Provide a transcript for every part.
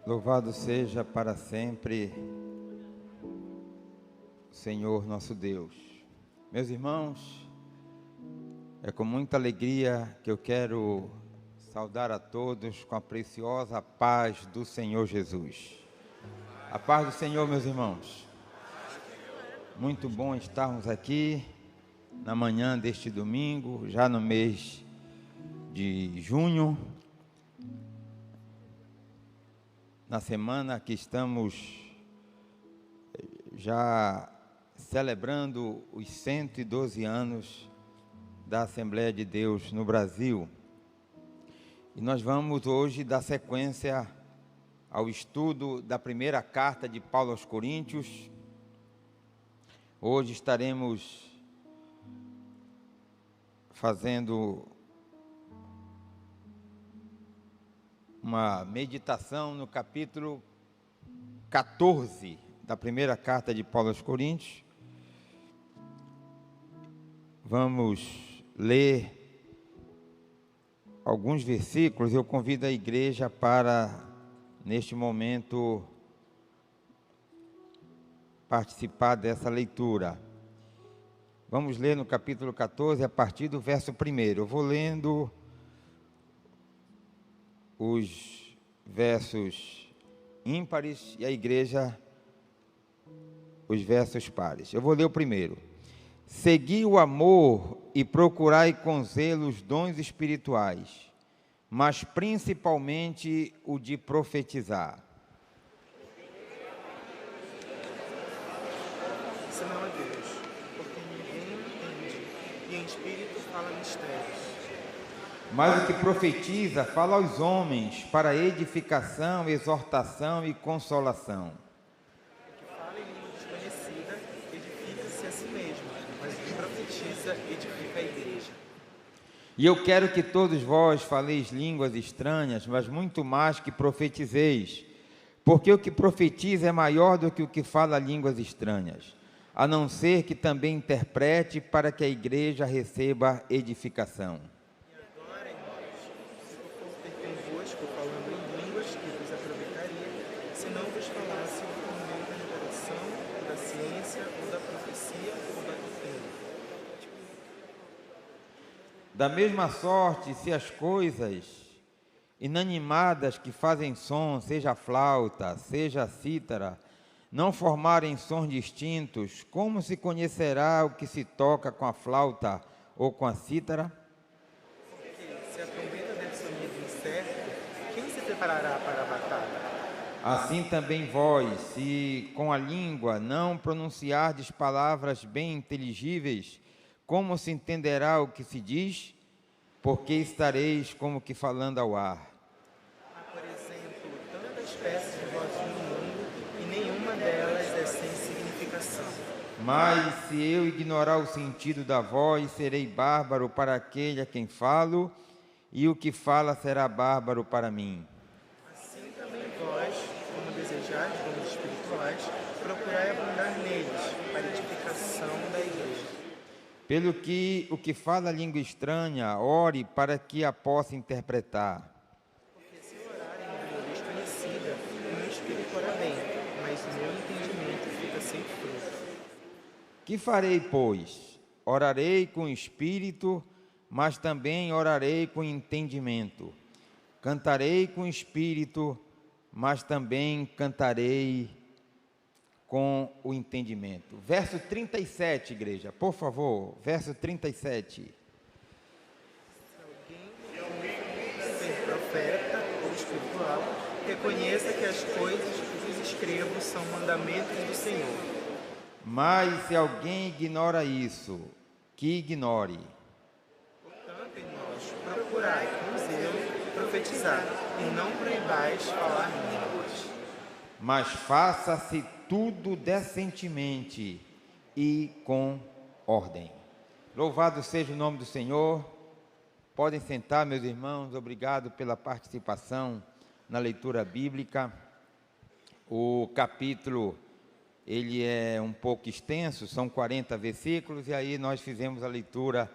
Louvado seja para sempre o Senhor nosso Deus. Meus irmãos, é com muita alegria que eu quero saudar a todos com a preciosa paz do Senhor Jesus. A paz do Senhor, meus irmãos. Muito bom estarmos aqui na manhã deste domingo, já no mês de junho, na semana que estamos já celebrando os 112 anos da Assembleia de Deus no Brasil. E nós vamos hoje dar sequência ao estudo da primeira carta de Paulo aos Coríntios. Hoje estaremos fazendo uma meditação no capítulo 14 da primeira carta de Paulo aos Coríntios. Vamos ler alguns versículos. Eu convido a igreja para, neste momento, participar dessa leitura. Vamos ler no capítulo 14, a partir do verso 1. Eu vou lendo os versos ímpares e a igreja os versos pares. Eu vou ler o primeiro. Segui o amor e procurai com zelo os dons espirituais, mas principalmente o de profetizar. Senão a Deus, porque ninguém entende, e em espírito fala mistérios. Mas o que profetiza fala aos homens para edificação, exortação e consolação. O que fala em língua desconhecida edifica-se a si mesmo, mas o que profetiza edifica a igreja. E eu quero que todos vós faleis línguas estranhas, mas muito mais que profetizeis, porque o que profetiza é maior do que o que fala línguas estranhas, a não ser que também interprete para que a igreja receba edificação. E agora, irmãos, se eu for ter convosco falando em línguas que vos aproveitaria, se não vos falasse por meio da revelação, ou da ciência, ou da profecia, ou da doutrina. Da mesma sorte, se as coisas inanimadas que fazem som, seja a flauta, seja a cítara, não formarem sons distintos, como se conhecerá o que se toca com a flauta ou com a cítara? Porque se a trombeta der sonido incerto, quem se preparará para a batalha? Assim também vós, se com a língua não pronunciardes palavras bem inteligíveis, como se entenderá o que se diz? Porque estareis como que falando ao ar. Há, por exemplo, tantas espécies de vozes no mundo, e nenhuma delas é sem significação. Mas se eu ignorar o sentido da voz, serei bárbaro para aquele a quem falo, e o que fala será bárbaro para mim. Assim também vós, como desejais dons espirituais, procurai abundar neles, para a edificação da igreja. Pelo que o que fala língua estranha, ore para que a possa interpretar. Porque se orar em língua desconhecida, o meu espírito ora bem, mas o meu entendimento fica sem fruto. Que farei, pois? Orarei com espírito, mas também orarei com entendimento. Cantarei com espírito, mas também cantarei com o entendimento. Verso 37, igreja, por favor, verso 37. Se alguém ser profeta ou espiritual, reconheça que as coisas que vos escrevo são mandamentos do Senhor. Mas se alguém ignora isso, que ignore. Portanto, irmãos, procurai com zelo profetizar, e não proibais falar línguas. Mas faça-se tudo decentemente e com ordem. Louvado seja o nome do Senhor. Podem sentar, meus irmãos. Obrigado pela participação na leitura bíblica. O capítulo, ele é um pouco extenso, são 40 versículos, e aí nós fizemos a leitura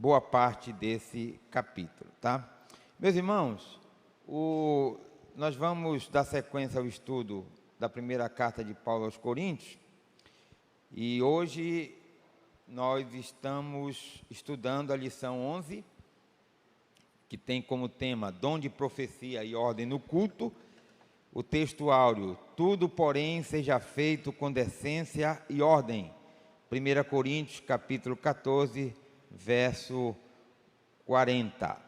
boa parte desse capítulo, tá? Meus irmãos, nós vamos dar sequência ao estudo da primeira carta de Paulo aos Coríntios, e hoje nós estamos estudando a lição 11, que tem como tema dom de profecia e ordem no culto. O texto áureo: tudo, porém, seja feito com decência e ordem. 1 Coríntios, capítulo 14, verso 40.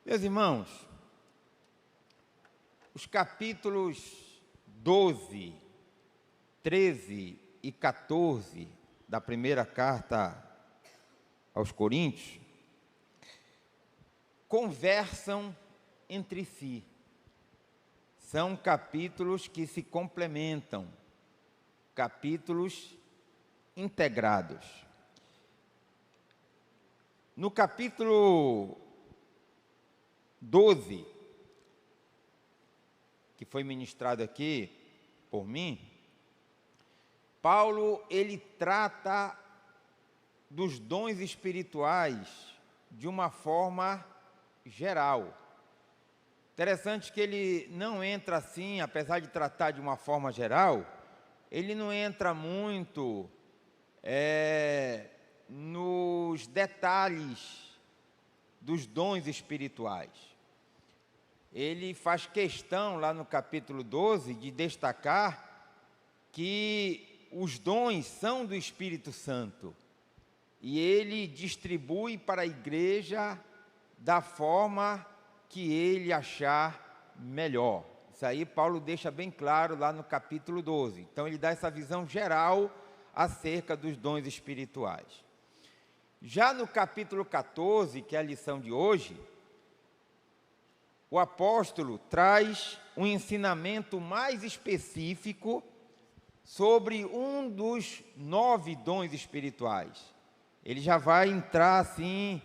Meus irmãos, os capítulos 12, 13 e 14 da primeira carta aos Coríntios conversam entre si. São capítulos que se complementam, capítulos integrados. No capítulo 12, que foi ministrado aqui por mim, Paulo, ele trata dos dons espirituais de uma forma geral. Interessante que ele não entra assim, apesar de tratar de uma forma geral, ele não entra muito nos detalhes dos dons espirituais. Ele faz questão, lá no capítulo 12, de destacar que os dons são do Espírito Santo, e ele distribui para a igreja da forma que ele achar melhor. Isso aí Paulo deixa bem claro lá no capítulo 12. Então ele dá essa visão geral acerca dos dons espirituais. Já no capítulo 14, que é a lição de hoje, o apóstolo traz um ensinamento mais específico sobre um dos 9 dons espirituais. Ele já vai entrar assim,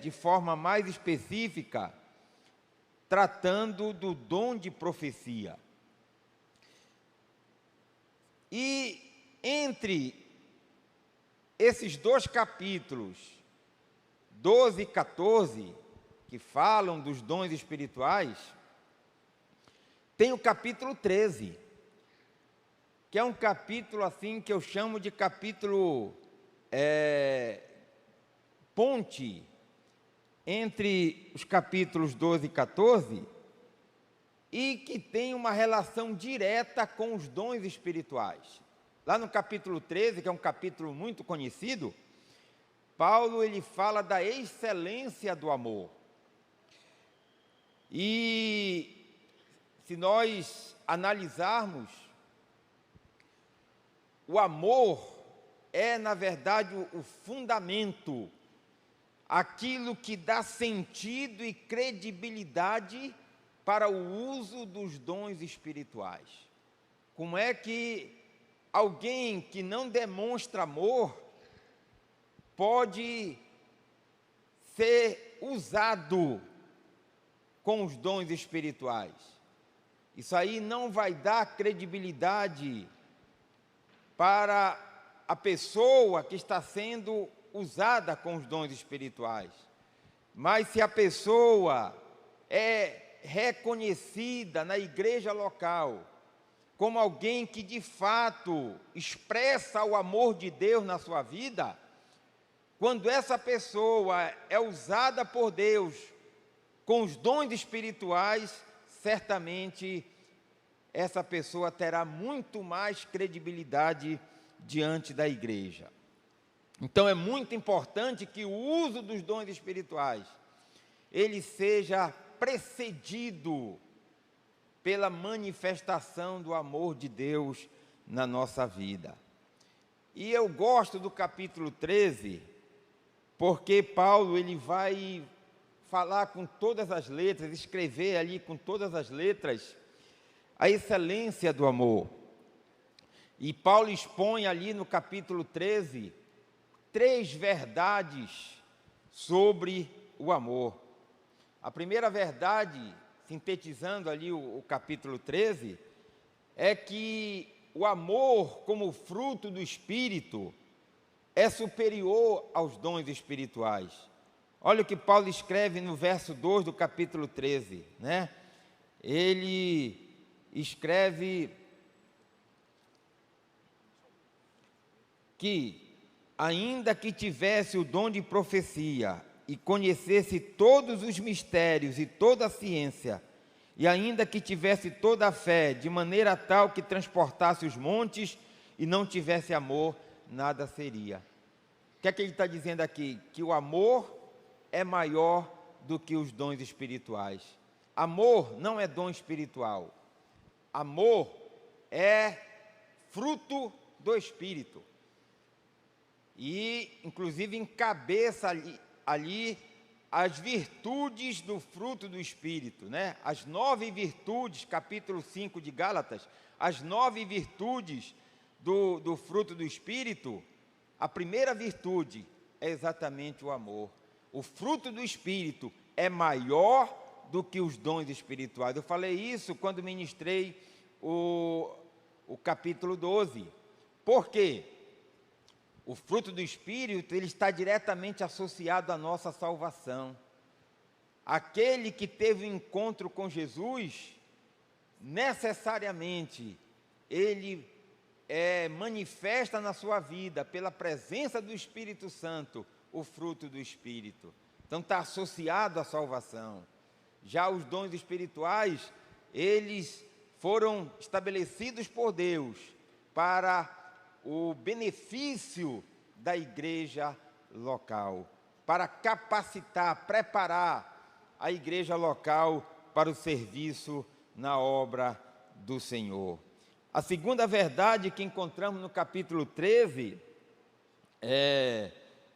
de forma mais específica, tratando do dom de profecia. E entre esses dois capítulos, 12 e 14, que falam dos dons espirituais, tem o capítulo 13, que é um capítulo assim que eu chamo de capítulo ponte entre os capítulos 12 e 14, e que tem uma relação direta com os dons espirituais. Lá no capítulo 13, que é um capítulo muito conhecido, Paulo, ele fala da excelência do amor. E se nós analisarmos, o amor é, na verdade, o fundamento, aquilo que dá sentido e credibilidade para o uso dos dons espirituais. Como é que alguém que não demonstra amor pode ser usado com os dons espirituais? Isso aí não vai dar credibilidade para a pessoa que está sendo usada com os dons espirituais. Mas se a pessoa é reconhecida na igreja local como alguém que de fato expressa o amor de Deus na sua vida, quando essa pessoa é usada por Deus com os dons espirituais, certamente essa pessoa terá muito mais credibilidade diante da igreja. Então é muito importante que o uso dos dons espirituais, ele seja precedido pela manifestação do amor de Deus na nossa vida. E eu gosto do capítulo 13, porque Paulo, ele vai falar com todas as letras, escrever ali com todas as letras a excelência do amor. E Paulo expõe ali no capítulo 13 3 verdades sobre o amor. A primeira verdade, sintetizando ali o capítulo 13, é que o amor como fruto do Espírito é superior aos dons espirituais. Olha o que Paulo escreve no verso 2 do capítulo 13, né? Ele escreve que, ainda que tivesse o dom de profecia e conhecesse todos os mistérios e toda a ciência, e ainda que tivesse toda a fé, de maneira tal que transportasse os montes, e não tivesse amor, nada seria. O que é que ele está dizendo aqui? Que o amor é maior do que os dons espirituais. Amor não é dom espiritual. Amor é fruto do Espírito. E, inclusive, encabeça ali as virtudes do fruto do Espírito, né? As 9 virtudes, capítulo 5 de Gálatas, as 9 virtudes do fruto do Espírito. A primeira virtude é exatamente o amor. O fruto do Espírito é maior do que os dons espirituais. Eu falei isso quando ministrei o capítulo 12. Por quê? O fruto do Espírito, ele está diretamente associado à nossa salvação. Aquele que teve um encontro com Jesus, necessariamente, ele manifesta na sua vida, pela presença do Espírito Santo, o fruto do Espírito. Então está associado à salvação. Já os dons espirituais, eles foram estabelecidos por Deus para o benefício da igreja local, para capacitar, preparar a igreja local para o serviço na obra do Senhor. A segunda verdade que encontramos no capítulo 13,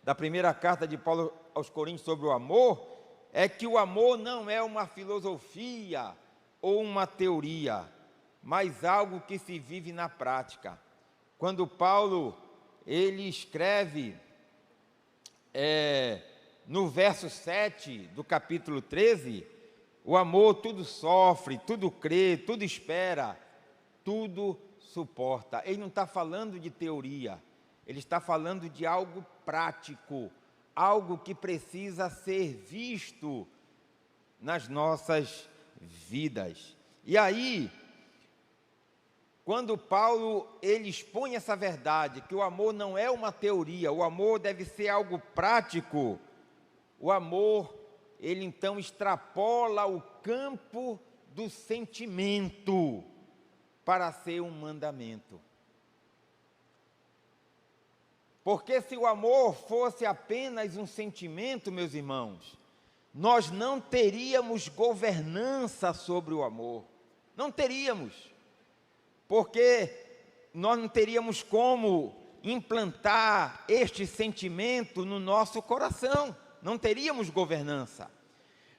da primeira carta de Paulo aos Coríntios sobre o amor, é que o amor não é uma filosofia ou uma teoria, mas algo que se vive na prática. Quando Paulo, ele escreve no verso 7 do capítulo 13, o amor tudo sofre, tudo crê, tudo espera, tudo suporta. Ele não está falando de teoria, ele está falando de algo prático, algo que precisa ser visto nas nossas vidas. E aí, quando Paulo ele expõe essa verdade, que o amor não é uma teoria, o amor deve ser algo prático, o amor, ele então extrapola o campo do sentimento para ser um mandamento. Porque se o amor fosse apenas um sentimento, meus irmãos, nós não teríamos governança sobre o amor. Não teríamos. Porque nós não teríamos como implantar este sentimento no nosso coração. Não teríamos governança.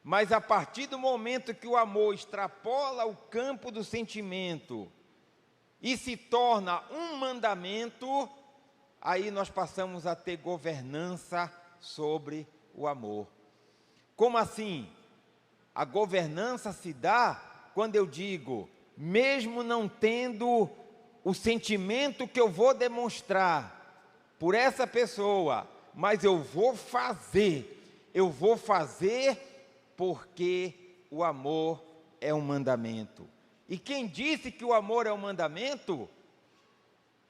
Mas a partir do momento que o amor extrapola o campo do sentimento e se torna um mandamento, aí nós passamos a ter governança sobre o amor. Como assim? A governança se dá quando eu digo, mesmo não tendo o sentimento que eu vou demonstrar por essa pessoa, mas eu vou fazer porque o amor é um mandamento. E quem disse que o amor é um mandamento,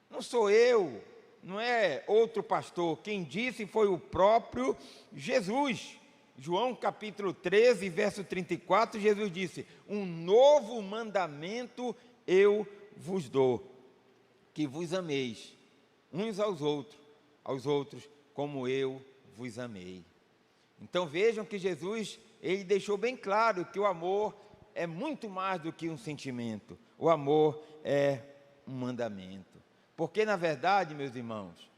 não sou eu, não é outro pastor, quem disse foi o próprio Jesus. João capítulo 13, verso 34, Jesus disse, um novo mandamento eu vos dou, que vos ameis uns aos outros, como eu vos amei. Então vejam que Jesus, ele deixou bem claro que o amor é muito mais do que um sentimento, o amor é um mandamento. Porque na verdade, meus irmãos,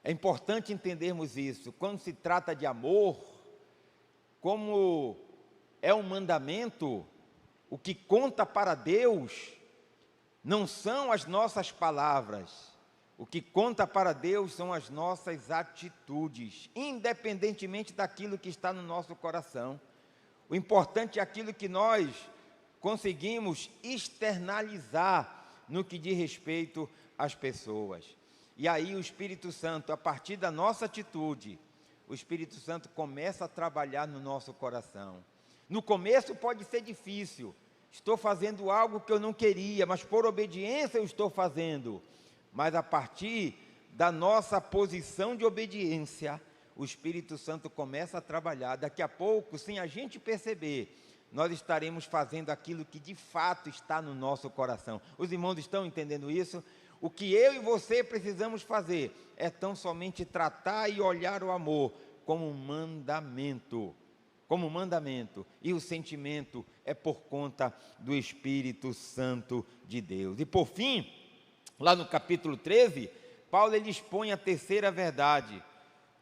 é importante entendermos isso, quando se trata de amor, como é um mandamento, o que conta para Deus não são as nossas palavras, o que conta para Deus são as nossas atitudes, independentemente daquilo que está no nosso coração. O importante é aquilo que nós conseguimos externalizar no que diz respeito às pessoas. E aí o Espírito Santo, a partir da nossa atitude, o Espírito Santo começa a trabalhar no nosso coração. No começo pode ser difícil, estou fazendo algo que eu não queria, mas por obediência eu estou fazendo. Mas a partir da nossa posição de obediência, o Espírito Santo começa a trabalhar. Daqui a pouco, sem a gente perceber, nós estaremos fazendo aquilo que de fato está no nosso coração. Os irmãos estão entendendo isso? O que eu e você precisamos fazer é tão somente tratar e olhar o amor como um mandamento. Como um mandamento. E o sentimento é por conta do Espírito Santo de Deus. E por fim, lá no capítulo 13, Paulo ele expõe a terceira verdade,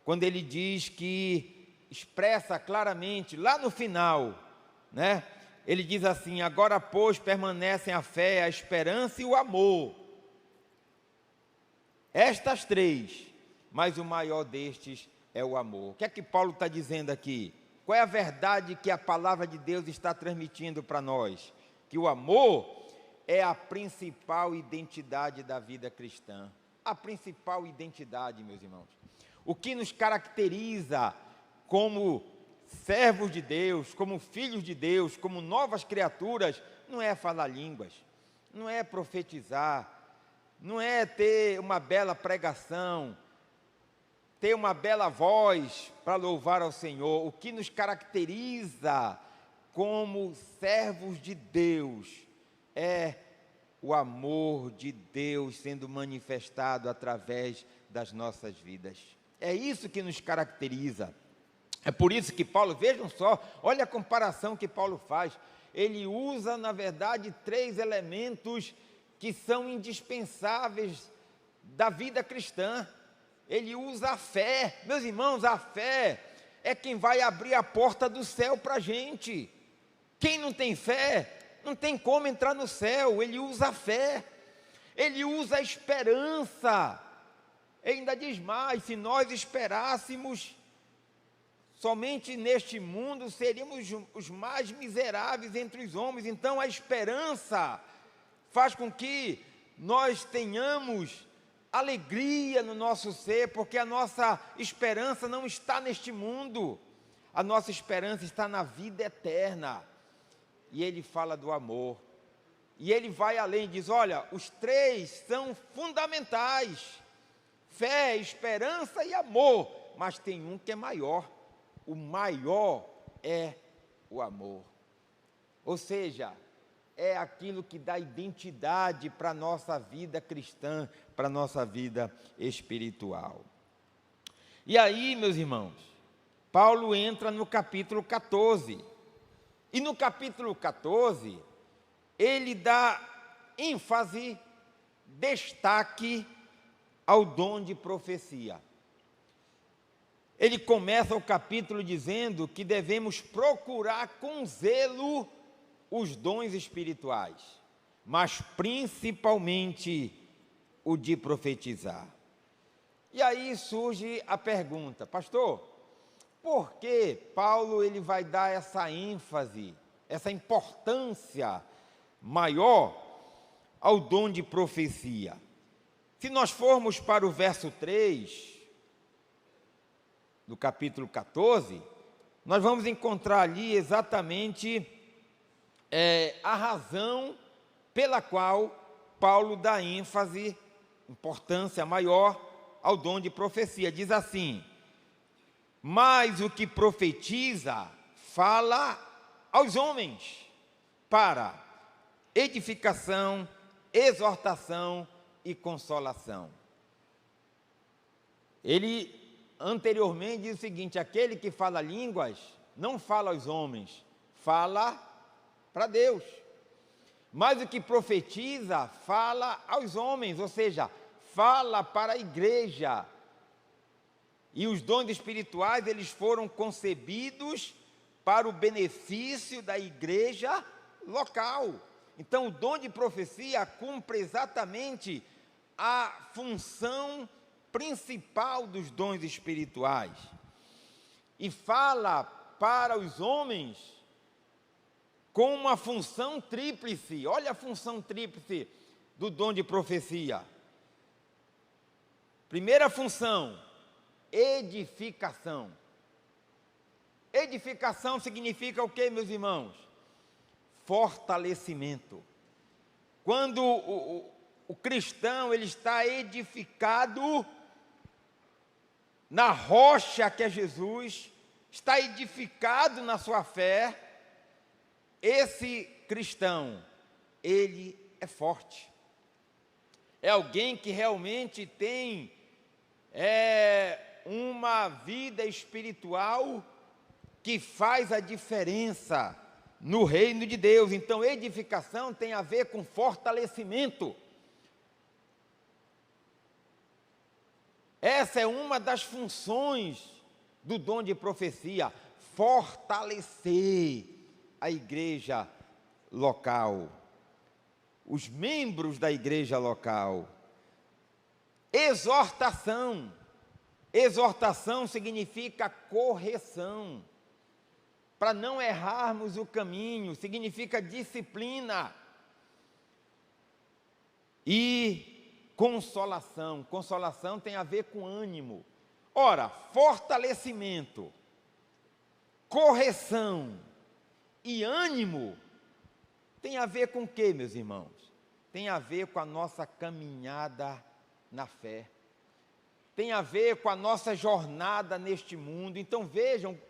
quando ele diz que expressa claramente, lá no final, né? Ele diz assim: agora pois permanecem a fé, a esperança e o amor. Estas três, mas o maior destes é o amor. O que é que Paulo está dizendo aqui? Qual é a verdade que a palavra de Deus está transmitindo para nós? Que o amor é a principal identidade da vida cristã. A principal identidade, meus irmãos. O que nos caracteriza como servos de Deus, como filhos de Deus, como novas criaturas, não é falar línguas, não é profetizar, não é ter uma bela pregação, ter uma bela voz para louvar ao Senhor. O que nos caracteriza como servos de Deus é o amor de Deus sendo manifestado através das nossas vidas. É isso que nos caracteriza. É por isso que Paulo, vejam só, olha a comparação que Paulo faz. Ele usa, na verdade, três elementos que são indispensáveis da vida cristã. Ele usa a fé. Meus irmãos, a fé é quem vai abrir a porta do céu para a gente. Quem não tem fé, não tem como entrar no céu. Ele usa a fé. Ele usa a esperança. Ele ainda diz mais: se nós esperássemos somente neste mundo, seríamos os mais miseráveis entre os homens. Então a esperança faz com que nós tenhamos alegria no nosso ser, porque a nossa esperança não está neste mundo, a nossa esperança está na vida eterna. E ele fala do amor, e ele vai além, diz: olha, os três são fundamentais, fé, esperança e amor, mas tem um que é maior, o maior é o amor. Ou seja, é aquilo que dá identidade para a nossa vida cristã, para a nossa vida espiritual. E aí, meus irmãos, Paulo entra no capítulo 14. E no capítulo 14, ele dá ênfase, destaque ao dom de profecia. Ele começa o capítulo dizendo que devemos procurar com zelo os dons espirituais, mas principalmente o de profetizar. E aí surge a pergunta: pastor, por que Paulo ele vai dar essa ênfase, essa importância maior ao dom de profecia? Se nós formos para o verso 3, do capítulo 14, nós vamos encontrar ali exatamente a razão pela qual Paulo dá ênfase, importância maior ao dom de profecia. Diz assim: mas o que profetiza fala aos homens para edificação, exortação e consolação. Ele anteriormente diz o seguinte: aquele que fala línguas não fala aos homens, fala para Deus. Mas o que profetiza fala aos homens, ou seja, fala para a igreja. E os dons espirituais, eles foram concebidos para o benefício da igreja local. Então, o dom de profecia cumpre exatamente a função principal dos dons espirituais. E fala para os homens com uma função tríplice. Olha a função tríplice do dom de profecia. Primeira função, edificação. Edificação significa o quê, meus irmãos? Fortalecimento. Quando o cristão ele está edificado na rocha que é Jesus, está edificado na sua fé, esse cristão, ele é forte. É alguém que realmente tem uma vida espiritual que faz a diferença no reino de Deus. Então, edificação tem a ver com fortalecimento. Essa é uma das funções do dom de profecia, fortalecer a igreja local, os membros da igreja local. Exortação. Exortação significa correção. Para não errarmos o caminho, significa disciplina. E consolação. Consolação tem a ver com ânimo. Ora, fortalecimento, correção e ânimo tem a ver com o quê, meus irmãos? Tem a ver com a nossa caminhada na fé. Tem a ver com a nossa jornada neste mundo. Então vejam,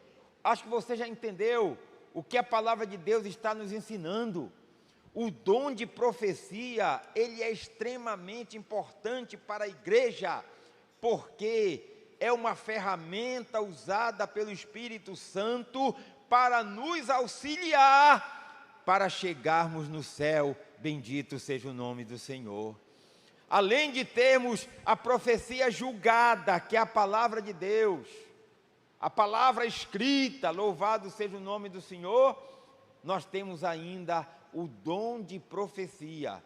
acho que você já entendeu o que a palavra de Deus está nos ensinando. O dom de profecia, ele é extremamente importante para a igreja, porque é uma ferramenta usada pelo Espírito Santo para nos auxiliar, para chegarmos no céu. Bendito seja o nome do Senhor. Além de termos a profecia julgada, que é a palavra de Deus, a palavra escrita, louvado seja o nome do Senhor, nós temos ainda o dom de profecia,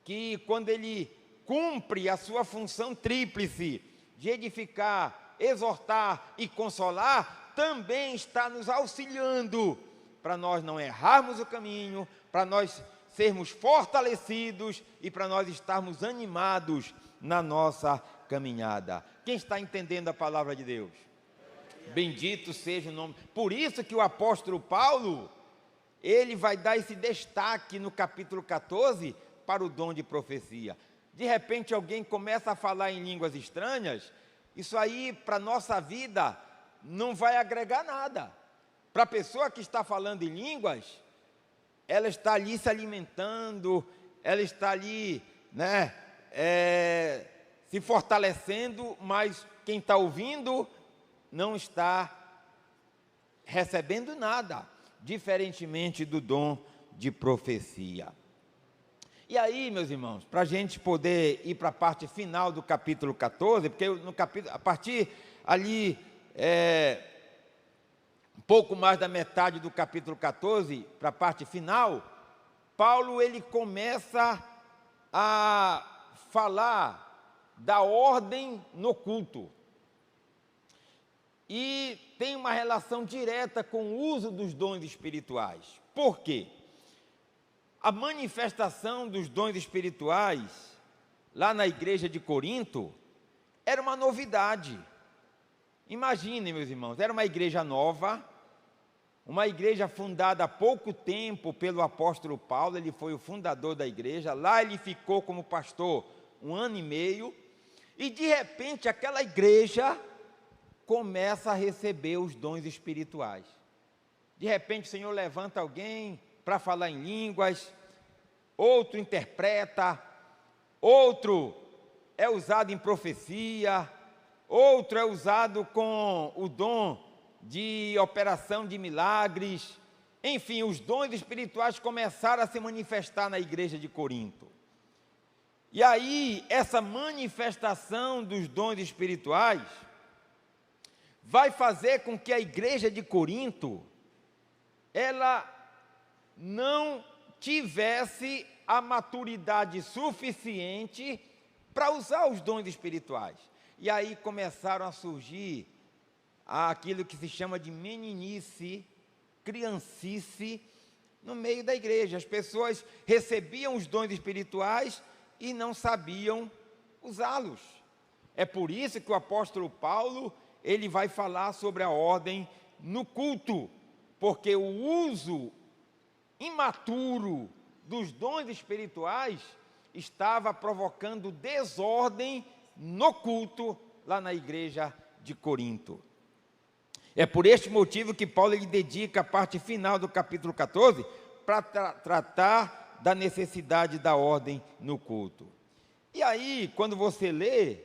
que quando ele cumpre a sua função tríplice, de edificar, exortar e consolar, também está nos auxiliando, para nós não errarmos o caminho, para nós sermos fortalecidos e para nós estarmos animados na nossa caminhada. Quem está entendendo a palavra de Deus? Bendito seja o nome. Por isso que o apóstolo Paulo, ele vai dar esse destaque no capítulo 14 para o dom de profecia. De repente alguém começa a falar em línguas estranhas, isso aí para a nossa vida não vai agregar nada. Para a pessoa que está falando em línguas, ela está ali se alimentando, ela está ali, se fortalecendo, mas quem está ouvindo não está recebendo nada, diferentemente do dom de profecia. E aí, meus irmãos, para a gente poder ir para a parte final do capítulo 14, porque no capítulo, a partir ali, um pouco mais da metade do capítulo 14, para a parte final, Paulo ele começa a falar da ordem no culto. E tem uma relação direta com o uso dos dons espirituais. Por quê? A manifestação dos dons espirituais, lá na igreja de Corinto, era uma novidade. Imaginem, meus irmãos, era uma igreja nova, uma igreja fundada há pouco tempo pelo apóstolo Paulo, ele foi o fundador da igreja, lá ele ficou como pastor 1 ano e meio, e de repente aquela igreja começa a receber os dons espirituais. De repente o Senhor levanta alguém para falar em línguas, outro interpreta, outro é usado em profecia, outro é usado com o dom de operação de milagres. Enfim, os dons espirituais começaram a se manifestar na igreja de Corinto. E aí, essa manifestação dos dons espirituais vai fazer com que a igreja de Corinto, ela não tivesse a maturidade suficiente para usar os dons espirituais. E aí começaram a surgir aquilo que se chama de meninice, criancice, no meio da igreja. As pessoas recebiam os dons espirituais e não sabiam usá-los. É por isso que o apóstolo Paulo, ele vai falar sobre a ordem no culto, porque o uso imaturo dos dons espirituais estava provocando desordem no culto lá na igreja de Corinto. É por este motivo que Paulo ele dedica a parte final do capítulo 14 para tratar da necessidade da ordem no culto. E aí, quando você lê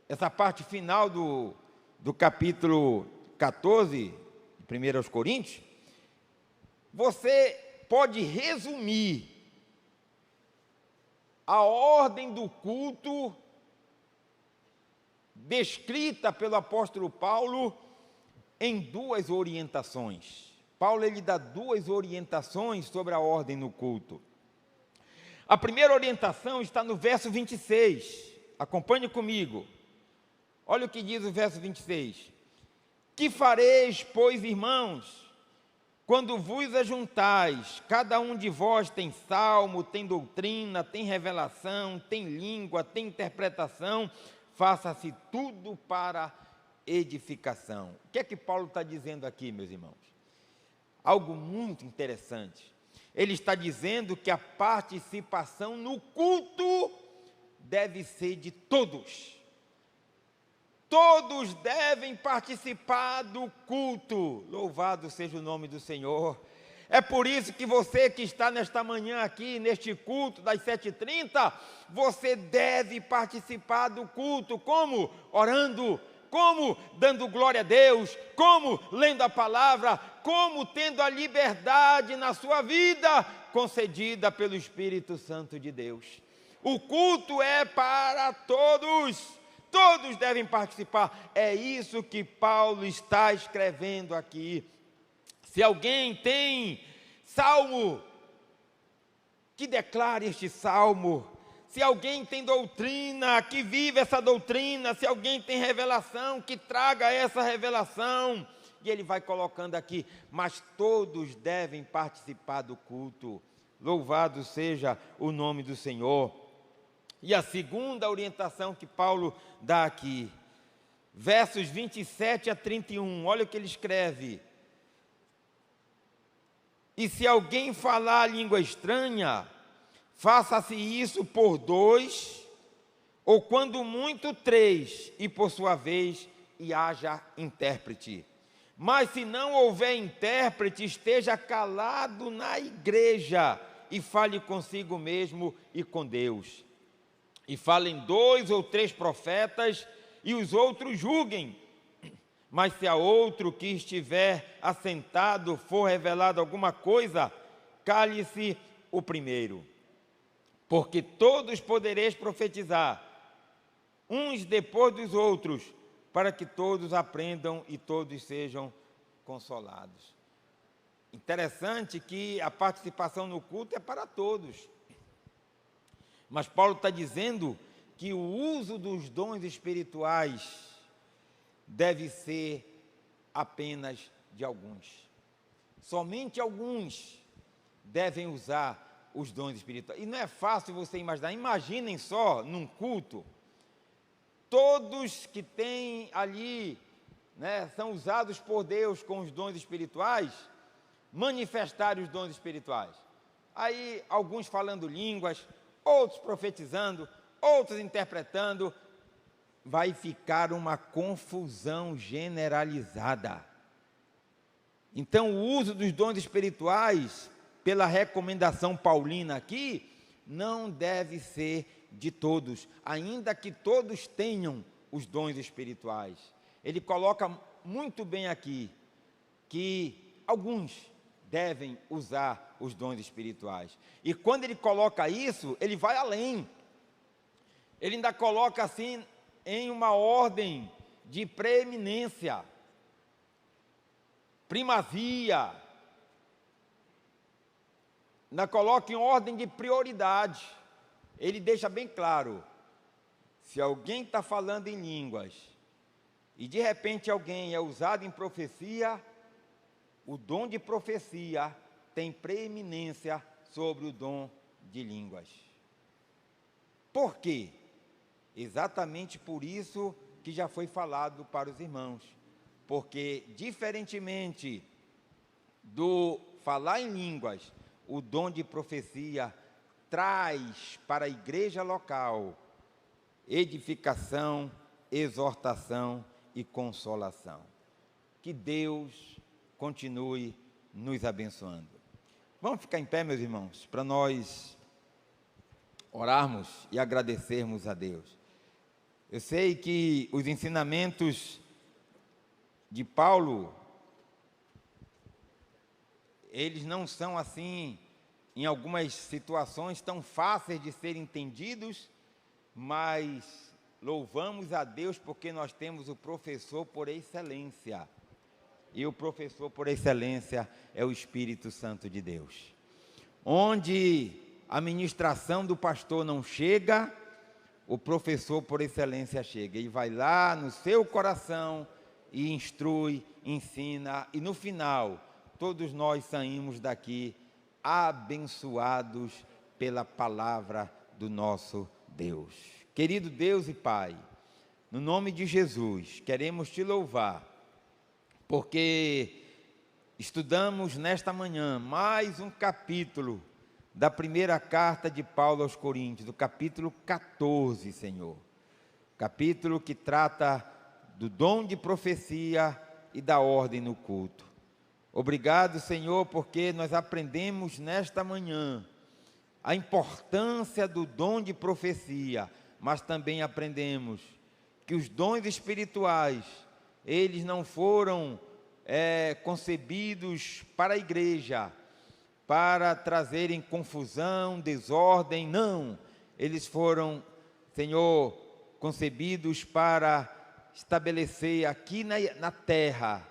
essa parte final do capítulo 14, 1 Coríntios, você pode resumir a ordem do culto descrita pelo apóstolo Paulo em duas orientações. Paulo ele dá duas orientações sobre a ordem no culto. A primeira orientação está no verso 26. Acompanhe comigo. Olha o que diz o verso 26. Que fareis, pois, irmãos, quando vos ajuntais? Cada um de vós tem salmo, tem doutrina, tem revelação, tem língua, tem interpretação. Faça-se tudo para edificação. O que é que Paulo está dizendo aqui, meus irmãos? Algo muito interessante. Ele está dizendo que a participação no culto deve ser de todos. Todos devem participar do culto. Louvado seja o nome do Senhor. É por isso que você que está nesta manhã aqui, neste culto das 7h30, você deve participar do culto. Como? Orando. Como? Dando glória a Deus. Como? Lendo a palavra. Como? Tendo a liberdade na sua vida, concedida pelo Espírito Santo de Deus. O culto é para todos. Todos devem participar. É isso que Paulo está escrevendo aqui. Se alguém tem salmo, que declare este salmo. Se alguém tem doutrina, que vive essa doutrina. Se alguém tem revelação, que traga essa revelação. E ele vai colocando aqui, mas todos devem participar do culto. Louvado seja o nome do Senhor. E a segunda orientação que Paulo dá aqui, versos 27 a 31, olha o que ele escreve. E se alguém falar língua estranha, faça-se isso por 2, ou quando muito 3, e por sua vez, e haja intérprete. Mas se não houver intérprete, esteja calado na igreja, e fale consigo mesmo e com Deus. E falem 2 ou 3 profetas, e os outros julguem. Mas se a outro que estiver assentado for revelado alguma coisa, cale-se o primeiro. Porque todos podereis profetizar, uns depois dos outros, para que todos aprendam e todos sejam consolados. Interessante que a participação no culto é para todos. Mas Paulo está dizendo que o uso dos dons espirituais deve ser apenas de alguns. Somente alguns devem usar os dons espirituais. E não é fácil você imaginar. Imaginem só, num culto, todos que têm ali, são usados por Deus com os dons espirituais, manifestarem os dons espirituais. Aí, alguns falando línguas, outros profetizando, outros interpretando, vai ficar uma confusão generalizada. Então, o uso dos dons espirituais, pela recomendação paulina aqui, não deve ser de todos, ainda que todos tenham os dons espirituais. Ele coloca muito bem aqui, que alguns devem usar os dons espirituais. E quando ele coloca isso, ele vai além. Ele ainda coloca assim, em uma ordem de preeminência, primazia, ainda coloca em ordem de prioridade. Ele deixa bem claro, se alguém está falando em línguas, e de repente alguém é usado em profecia, o dom de profecia tem preeminência sobre o dom de línguas. Por quê? Exatamente por isso que já foi falado para os irmãos. Porque, diferentemente do falar em línguas, o dom de profecia traz para a igreja local edificação, exortação e consolação. Que Deus continue nos abençoando. Vamos ficar em pé, meus irmãos, para nós orarmos e agradecermos a Deus. Eu sei que os ensinamentos de Paulo, eles não são assim, em algumas situações, tão fáceis de serem entendidos, mas louvamos a Deus porque nós temos o professor por excelência. E o professor por excelência é o Espírito Santo de Deus. Onde a ministração do pastor não chega, o professor por excelência chega. Ele vai lá no seu coração e instrui, ensina, e no final, todos nós saímos daqui abençoados pela palavra do nosso Deus. Querido Deus e Pai, no nome de Jesus, queremos te louvar, porque estudamos nesta manhã mais um capítulo da primeira carta de Paulo aos Coríntios, do capítulo 14, Senhor. Capítulo que trata do dom de profecia e da ordem no culto. Obrigado, Senhor, porque nós aprendemos nesta manhã a importância do dom de profecia, mas também aprendemos que os dons espirituais, eles não foram concebidos para a igreja, para trazerem confusão, desordem, não. Eles foram, Senhor, concebidos para estabelecer aqui na terra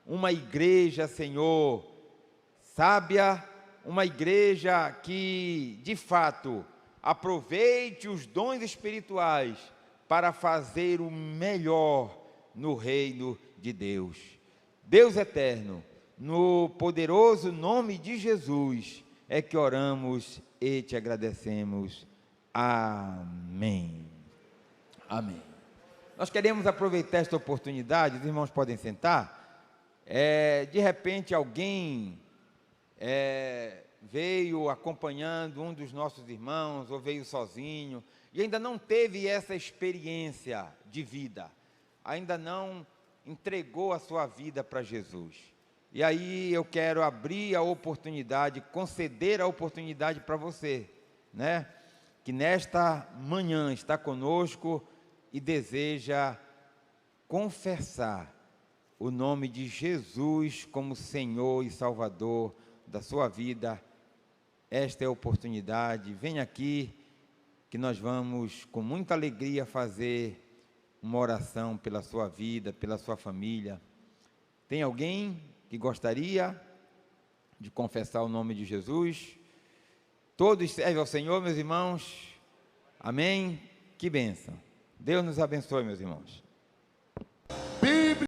uma igreja, Senhor, sábia, uma igreja que, de fato, aproveite os dons espirituais para fazer o melhor no reino de Deus. Deus eterno, no poderoso nome de Jesus, é que oramos e te agradecemos. Amém. Amém. Nós queremos aproveitar esta oportunidade, os irmãos podem sentar. De repente alguém veio acompanhando um dos nossos irmãos, ou veio sozinho, e ainda não teve essa experiência de vida, ainda não entregou a sua vida para Jesus. E aí eu quero abrir a oportunidade, conceder a oportunidade para você, né? Que nesta manhã está conosco e deseja confessar o nome de Jesus como Senhor e Salvador da sua vida. Esta é a oportunidade. Venha aqui que nós vamos com muita alegria fazer uma oração pela sua vida, pela sua família. Tem alguém que gostaria de confessar o nome de Jesus? Todos servem ao Senhor, meus irmãos. Amém? Que bênção. Deus nos abençoe, meus irmãos.